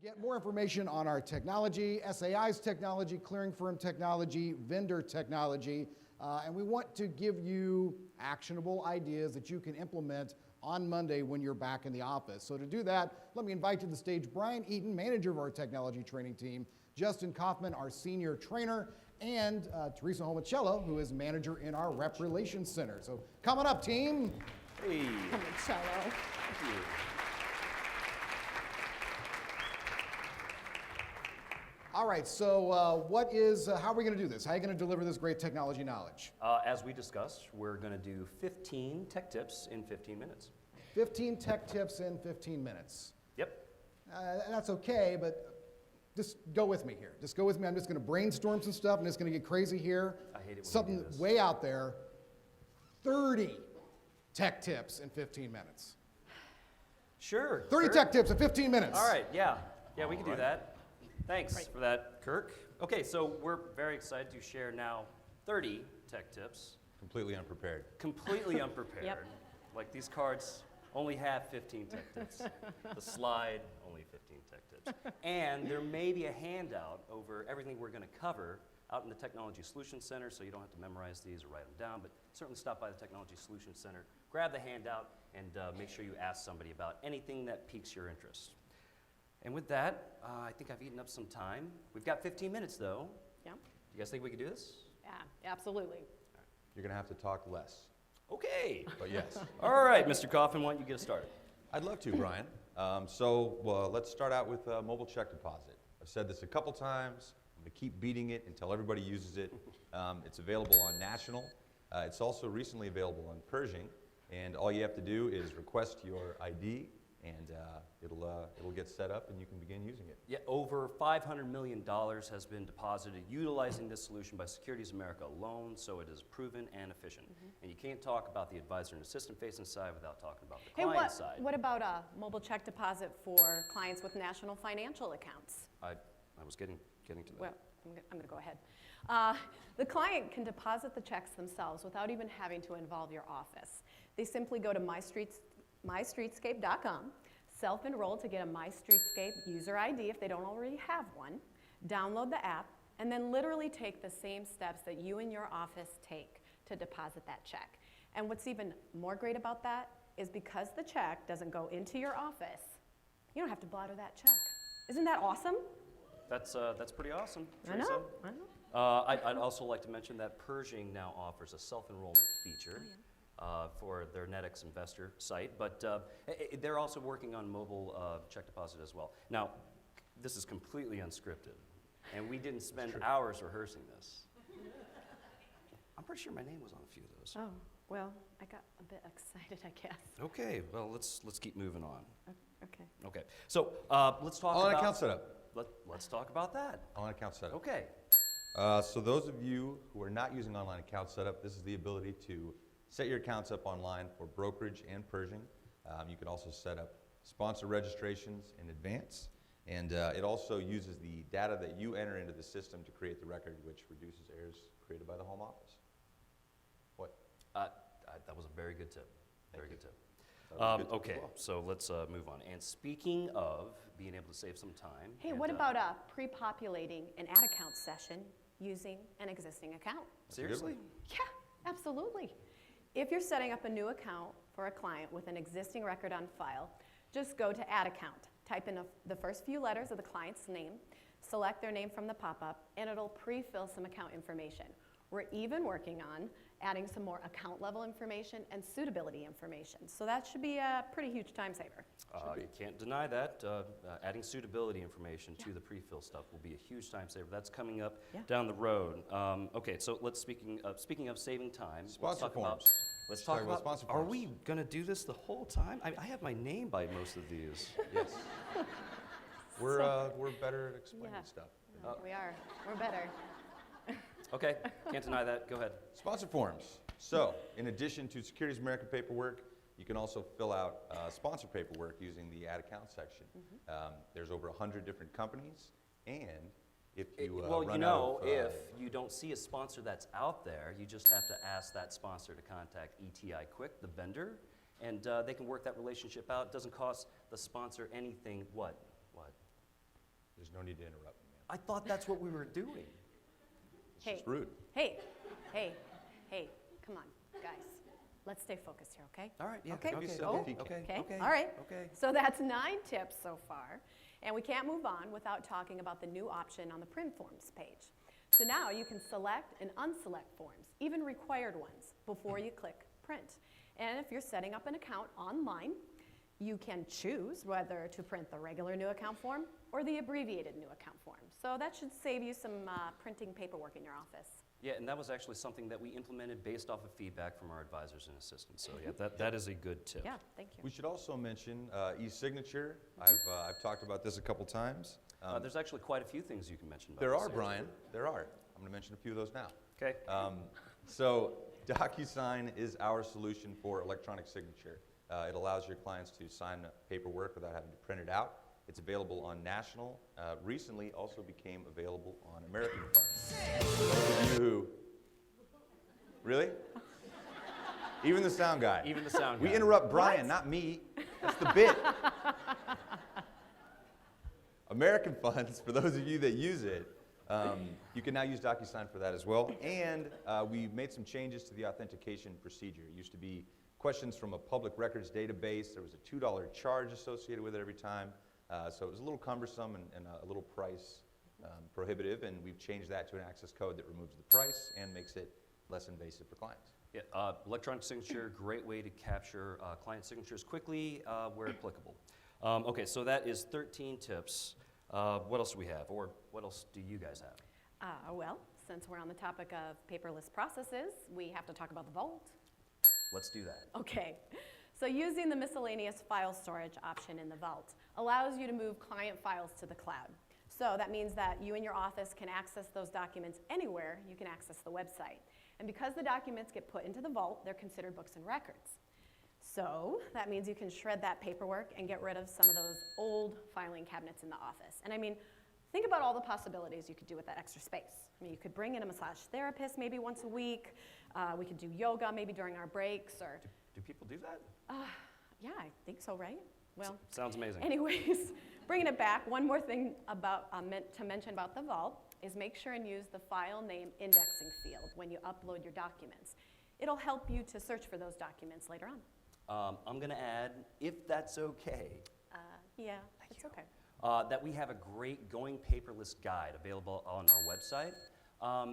Get more information on our technology, SAI's technology, clearing firm technology, vendor technology, and we want to give you actionable ideas that you can implement on Monday when you're back in the office. So to do that, let me invite to the stage Brian Eaton, manager of our technology training team, Justin Kaufman, our senior trainer, and Teresa Homicello, who is manager in our Rep Relations Center. So coming up, team. Hey. Homicello. Thank you. All right, so how are we going to do this? How are you going to deliver this great technology knowledge? As we discussed, we're going to do 15 tech tips in 15 minutes. 15 tech tips in 15 minutes. Yep. That's okay, but just go with me here. Just go with me. I'm just going to brainstorm some stuff, and it's going to get crazy here. I hate it when Something you do this. way out there. 30 tech tips in 15 minutes. Sure. 30 Kirk. tech tips in 15 minutes. All right, yeah. Yeah, we can do right. that. Thanks Great. for that, Kirk. Okay, so we're very excited to share now 30 tech tips, Completely unprepared. completely unprepared. Yep. Like these cards only have 15 tech tips. The slide, only 15 tech tips. And there may be a handout over everything we're going to cover out in the Technology Solutions Center, so you don't have to memorize these or write them down, but certainly stop by the Technology Solutions Center, grab the handout, and make sure you ask somebody about anything that piques your interest. And with that, I think I've eaten up some time. We've got 15 minutes, though. Yeah. You guys think we can do this? Yeah, absolutely. You're going to have to talk less. Okay. But yes, All right, Mr. Coffin, why don't you get us started? I'd love to, Brian. Let's start out with mobile check deposit. I've said this a couple times. I'm going to keep beating it until everybody uses it. It's available on National. It's also recently available on Pershing. And all you have to do is request your ID, and it'll get set up, and you can begin using it. Yeah, over $500 million has been deposited utilizing this solution by Securities America alone, so it is proven and efficient. And you can't talk about the advisor and assistant facing side without talking about the Hey, client side. what about a mobile check deposit for clients with national financial accounts? I was getting to that. Well, I'm going to go ahead. The client can deposit the checks themselves without even having to involve your office. They simply go to mystreetscape.com, self-enroll to get a MyStreetscape user ID if they don't already have one, download the app, and then literally take the same steps that you and your office take to deposit that check. And what's even more great about that is because the check doesn't go into your office, you don't have to bladder that check. Isn't that awesome? That's pretty awesome, I Teresa. know, I know. I'd also like to mention that Pershing now offers a self-enrollment feature for their NetX investor site, but they're also working on mobile check deposit as well. Now, this is completely unscripted, and we didn't spend hours rehearsing this. I'm pretty sure my name was on a few of those. Oh, well, I got a bit excited, I guess. Okay, well, let's keep moving on. Okay. Okay, so let's talk Online about account setup. Let's talk about that. Online account setup. Okay. So those of you who are not using online account setup, this is the ability to set your accounts up online for brokerage and Pershing. You can also set up sponsor registrations in advance, and it also uses the data that you enter into the system to create the record, which reduces errors created by the home office. What? That was a very good tip. Very good tip. That was a good tip Okay, as well. so let's move on. And speaking of being able to save some time. Hey, and, what about pre-populating an ad account session using an existing account? Seriously? Yeah, absolutely. If you're setting up a new account for a client with an existing record on file, just go to Add Account. Type in the first few letters of the client's name, select their name from the pop-up, and it'll pre-fill some account information. We're even working on adding some more account level information and suitability information. So that should be a pretty huge time saver. You can't deny that. Adding suitability information to the pre-fill stuff will be a huge time saver. That's coming up down the road. Okay, so speaking of saving time, Sponsor forms. Let's talk about sponsor are forms. we going to do this the whole time? I have my name by most of these. Yes. We're better at explaining Yeah. stuff. We are. We're better. Okay, can't deny that. Go ahead. Sponsor forms. So, in addition to Securities America paperwork, you can also fill out sponsor paperwork using the Add Account section. There's over 100 different companies, and if you if you don't see a sponsor that's out there, you just have to ask that sponsor to contact ETI Quick, the vendor, and they can work that relationship out. It doesn't cost the sponsor anything. What? No need to interrupt me, man. I thought that's what we were doing. It's Hey. just rude. Hey, come on, guys. Let's stay focused here, okay? All right, yeah. Okay. Don't be silly. Oh, Okay. all right. Okay. So that's 9 tips so far. And we can't move on without talking about the new option on the print forms page. So now you can select and unselect forms, even required ones, before you click print. And if you're setting up an account online, you can choose whether to print the regular new account form or the abbreviated new account form. So that should save you some printing paperwork in your office. Yeah, and that was actually something that we implemented based off of feedback from our advisors and assistants. So yeah, that is a good tip. Yeah, thank you. We should also mention ESignature. I've talked about this a couple times. There's actually quite a few things you can mention about There this. are, Brian. There are. I'm going to mention a few of those now. Okay. So DocuSign is our solution for electronic signature. It allows your clients to sign paperwork without having to print it out. It's available on national. Recently, also became available on American funds. Those of you who, really? Even the sound guy. Even the sound We guy. interrupt Brian, not me. That's the bit. American funds, for those of you that use it, you can now use DocuSign for that as well. And we made some changes to the authentication procedure. It used to be questions from a public records database. There was a $2 charge associated with it every time. So it was a little cumbersome and a little price prohibitive, and we've changed that to an access code that removes the price and makes it less invasive for clients. Yeah, electronic signature, great way to capture client signatures quickly where applicable. Okay, so that is 13 tips. What else do we have, or what else do you guys have? Well, since we're on the topic of paperless processes, we have to talk about the vault. Let's do that. Okay, so using the miscellaneous file storage option in the vault allows you to move client files to the cloud. So that means that you and your office can access those documents anywhere you can access the website. And because the documents get put into the vault, they're considered books and records. So that means you can shred that paperwork and get rid of some of those old filing cabinets in the office. And I mean, think about all the possibilities you could do with that extra space. I mean, you could bring in a massage therapist maybe once a week. We could do yoga maybe during our breaks, or Do people do that? yeah, I think so, right? Well, Sounds amazing. anyways, bringing it back, one more thing about to mention about the vault is make sure and use the file name indexing field when you upload your documents. It'll help you to search for those documents later on. I'm going to add, if that's okay, Yeah, it's okay. that we have a great Going Paperless guide available on our website.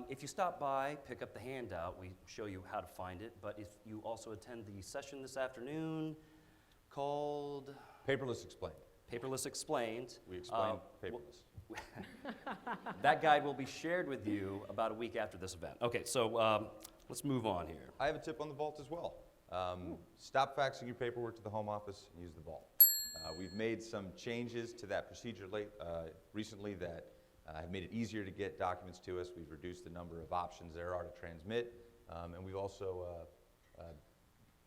If you stop by, pick up the handout, we show you how to find it. But if you also attend the session this afternoon called Paperless Explained. Paperless Explained, We explain paperless. that guide will be shared with you about a week after this event. Okay, so let's move on here. I have a tip on the vault as well. Stop faxing your paperwork to the home office and use the vault. We've made some changes to that procedure recently that have made it easier to get documents to us. We've reduced the number of options there are to transmit. And we've also,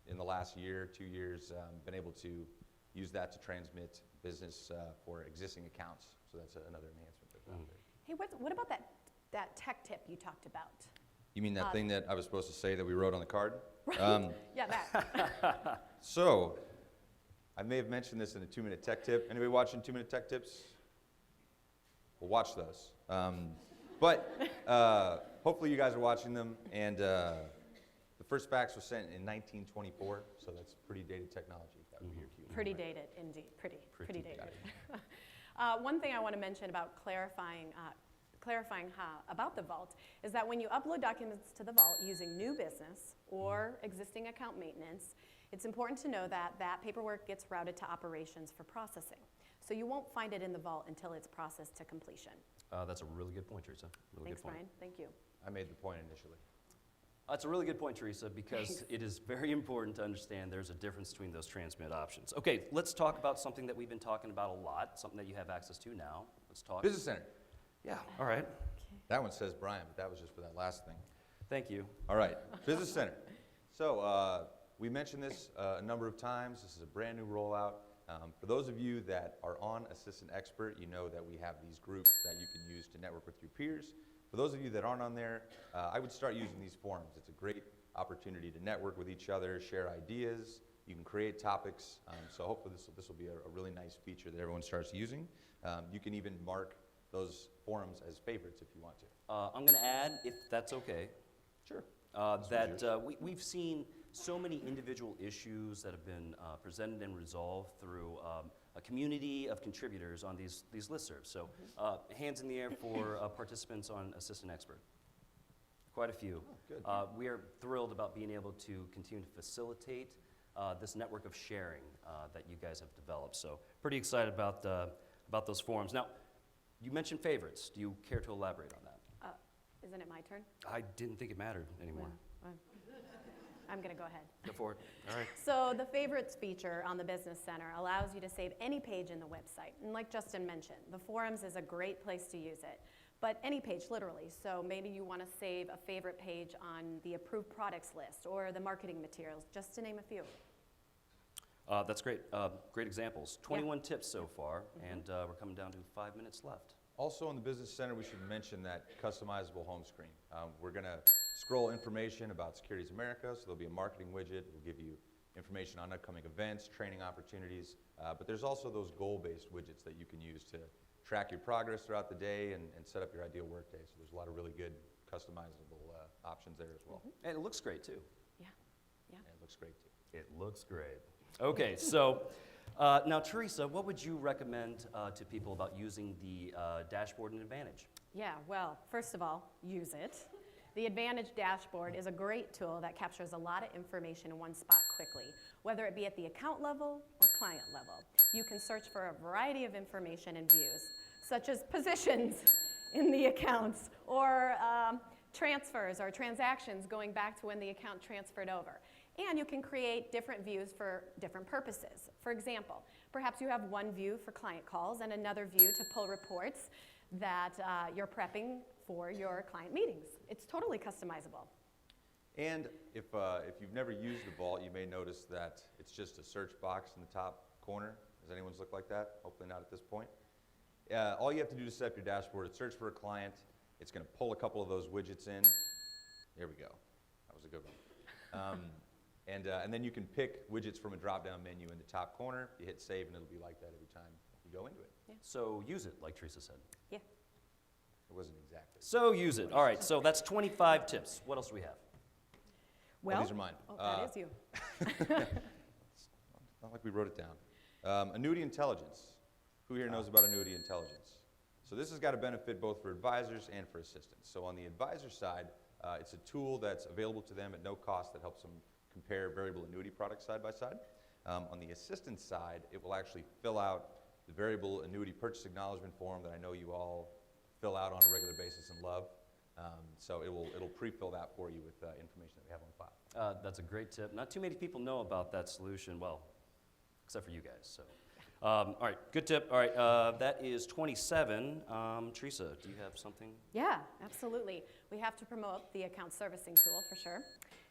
in the last year, 2 years, been able to use that to transmit business for existing accounts. So that's another enhancement that's out there. Hey, what about that tech tip you talked about? You mean that thing that I was supposed to say that we wrote on the card? Right. Yeah, that. So, I may have mentioned this in a 2-minute tech tip. Anybody watching 2-minute tech tips? Well, watch those. But hopefully you guys are watching them. And the first fax was sent in 1924, so that's pretty dated technology. That would be your cue. Pretty dated, indeed. Pretty dated. dated. One thing I want to mention about clarifying about the vault is that when you upload documents to the vault using new business or existing account maintenance, it's important to know that that paperwork gets routed to operations for processing. So you won't find it in the vault until it's processed to completion. That's a really good point, Teresa. Really Thanks, good point. Brian. Thank you. I made the point initially. That's a really good point, Teresa, because it is very important to understand there's a difference between those transmit options. Okay, let's talk about something that we've been talking about a lot, something that you have access to now. Let's talk. Business Center. Yeah, all right. That one says Brian, but that was just for that last thing. Thank you. All right, Business Center. So we mentioned this a number of times. This is a brand new rollout. For those of you that are on Assistant Expert, you know that we have these groups that you can use to network with your peers. For those of you that aren't on there, I would start using these forums. It's a great opportunity to network with each other, share ideas. You can create topics. So hopefully this will be a really nice feature that everyone starts using. You can even mark those forums as favorites if you want to. I'm going to add, if that's okay, Sure. we've seen so many individual issues that have been presented and resolved through a community of contributors on these listservs. So hands in the air for participants on Assistant Expert. Quite a few. Oh, good. We are thrilled about being able to continue to facilitate this network of sharing that you guys have developed. So pretty excited about those forums. Now, you mentioned favorites. Do you care to elaborate on that? Isn't it my turn? I didn't think it mattered anymore. I'm going to go ahead. Go for it. All right. So the favorites feature on the Business Center allows you to save any page in the website. And like Justin mentioned, the forums is a great place to use it. But any page, literally. So maybe you want to save a favorite page on the approved products list or the marketing materials, just to name a few. That's great. Great examples. 21 tips so far, and we're coming down to 5 minutes left. Also in the Business Center, we should mention that customizable home screen. We're going to scroll information about Securities America, so there'll be a marketing widget. We'll give you information on upcoming events, training opportunities, but there's also those goal-based widgets that you can use to track your progress throughout the day and set up your ideal workday. So there's a lot of really good customizable options there as well. And it looks great, too. Yeah. And it looks great too. It looks great. Okay, so now, Teresa, what would you recommend to people about using the dashboard and Advantage? Yeah, well, first of all, use it. The Advantage dashboard is a great tool that captures a lot of information in one spot quickly, whether it be at the account level or client level. You can search for a variety of information and views, such as positions in the accounts or transfers or transactions going back to when the account transferred over. And you can create different views for different purposes. For example, perhaps you have one view for client calls and another view to pull reports that you're prepping for your client meetings. It's totally customizable. And if you've never used the Vault, you may notice that it's just a search box in the top corner. Does anyone's look like that? Hopefully not at this point. All you have to do to set up your dashboard is search for a client. It's going to pull a couple of those widgets in. There we go. That was a good one. And then you can pick widgets from a drop-down menu in the top corner. You hit save, and it'll be like that every time you go into it. Yeah. So use it, like Teresa said. Yeah. It wasn't exactly. So use it. All right, so that's 25 tips. What else do we have? Well, these are mine. Oh, that is you. Not like we wrote it down. Annuity Intelligence. Who here knows about Annuity Intelligence? So this has got a benefit both for advisors and for assistants. So on the advisor side, it's a tool that's available to them at no cost that helps them compare variable annuity products side by side. On the assistant side, it will actually fill out the variable annuity purchase acknowledgement form that I know you all fill out on a regular basis and love. So it'll pre-fill that for you with information that we have on file. That's a great tip. Not too many people know about that solution, well, except for you guys. So, all right, good tip. All right, that is 27. Teresa, do you have something? Yeah, absolutely. We have to promote the account servicing tool for sure.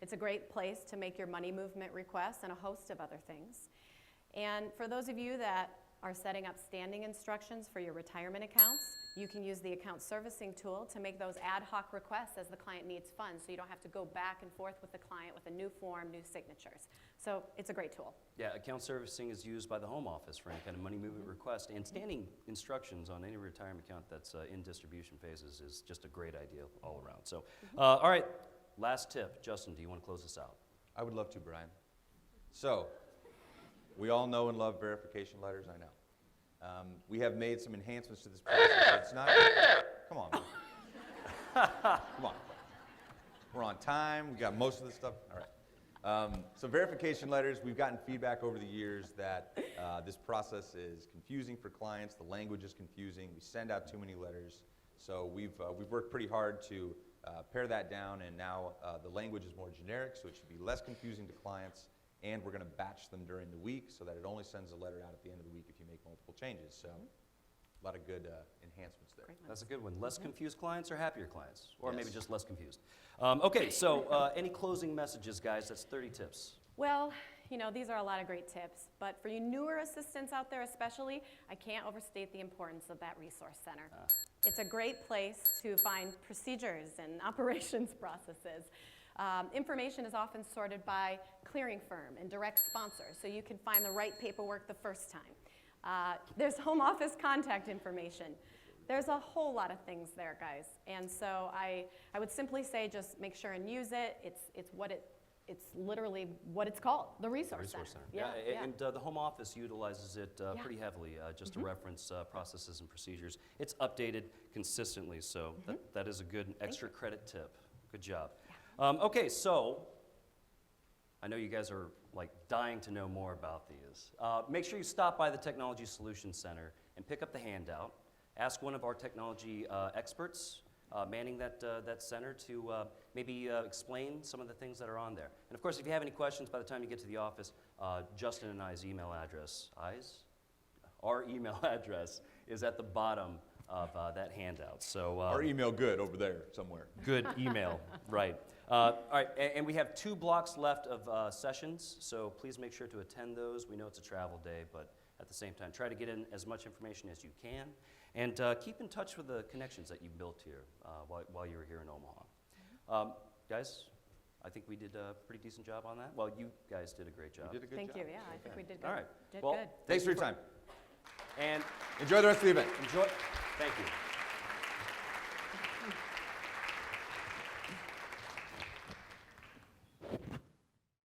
It's a great place to make your money movement requests and a host of other things. And for those of you that are setting up standing instructions for your retirement accounts, you can use the account servicing tool to make those ad hoc requests as the client needs funds, so you don't have to go back and forth with the client with a new form, new signatures. So it's a great tool. Yeah, account servicing is used by the home office for any kind of money movement request, and standing instructions on any retirement account that's in distribution phases is just a great idea all around. So, all right, last tip. Justin, do you want to close this out? I would love to, Brian. So, we all know and love verification letters, I know. We have made some enhancements to this process. It's not, come on. Come on. We're on time. We got most of the stuff. All right. So verification letters, we've gotten feedback over the years that this process is confusing for clients. The language is confusing. We send out too many letters. So we've worked pretty hard to pare that down, and now the language is more generic, so it should be less confusing to clients. And we're going to batch them during the week so that it only sends a letter out at the end of the week if you make multiple changes. So a lot of good enhancements there. That's a good one. Less confused clients or happier clients? Or maybe just less confused. Okay, so any closing messages, guys? That's 30 tips. Well, you know, these are a lot of great tips, but for you newer assistants out there especially, I can't overstate the importance of that resource center. It's a great place to find procedures and operations processes. Information is often sorted by clearing firm and direct sponsor, so you can find the right paperwork the first time. There's home office contact information. There's a whole lot of things there, guys. And so I would simply say just make sure and use it. It's literally what it's called, the Resource Center. Yeah, and the home office utilizes it pretty heavily, just to reference processes and procedures. It's updated consistently, so that is a good extra credit tip. Good job. Okay, so I know you guys are like dying to know more about these. Make sure you stop by the Technology Solutions Center and pick up the handout. Ask one of our technology experts manning that center to maybe explain some of the things that are on there. And of course, if you have any questions by the time you get to the office, Justin and I's email address, our email address is at the bottom of that handout. So Our email good over there somewhere. good email, right. All right, and we have 2 blocks left of sessions, so please make sure to attend those. We know it's a travel day, but at the same time, try to get in as much information as you can. And keep in touch with the connections that you've built here while you were here in Omaha. Guys, I think we did a pretty decent job on that. Well, you guys did a great job. You did a good Thank job. you. Yeah, I think we did good. All right. Did Well, good. Thanks for your time. And Enjoy the rest of the event. enjoy. Thank you.